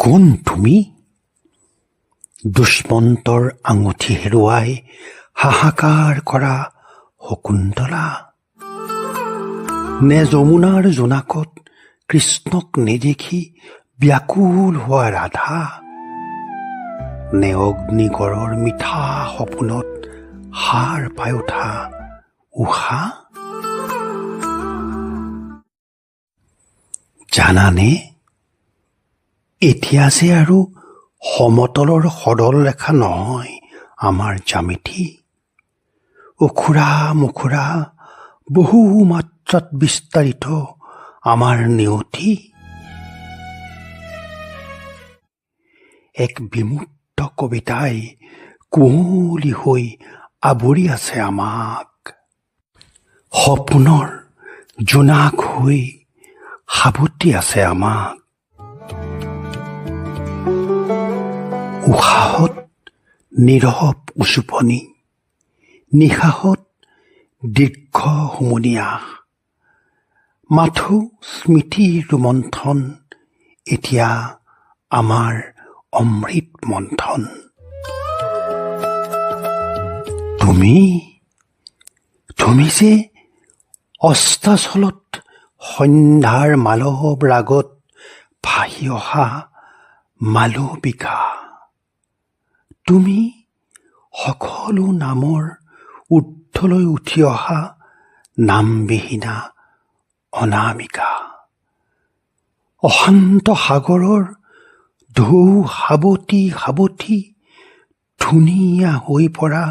কোন তুমি? দুষ্মন্তৰ আঙুঠি হেৰুৱাই হাহাকাৰ কৰা শকুন্তলা, নে যমুনাৰ জোনাকত কৃষ্ণক নেদেখি ব্যাকুল হোৱা ৰাধা, নে অগ্নিগড়ৰ মিঠা সপোনত সাৰ পাই উঠা উষা? জানানে, এতিয়া যে আৰু সমতলৰ সৰল ৰেখা নহয় আমাৰ জ্যামিতি, ওখোৰা মোখোৰা বহু মাত্ৰাত বিস্তাৰিত আমাৰ নিয়তি। এক বিমূৰ্ত কবিতাই কুঁৱলী হৈ আৱৰি আছে আমাক, সপোনৰ জোনাক হৈ সাৱটি আছে আমাক। উশাহত নীৰৱ উচুপনি, নিশাহত দীৰ্ঘ হুমুনিয়া, মাথো স্মৃতিৰ ৰোমন্থন এতিয়া আমাৰ অমৃত মন্থন। তুমি যে অস্তাচলত সন্ধ্যাৰ মালৱ ৰাগত ভাহি অহা মালবিকা, তুমি সকলো নামৰ ঊৰ্ধলৈ উঠি অহা নামবিহীনা অনামিকা, অশান্ত সাগৰৰ ঢৌ সাৱটি সাৱটি ধুনীয়া হৈ পৰা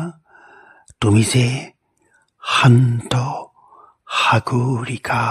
তুমি যে শান্ত সাগৰিকা।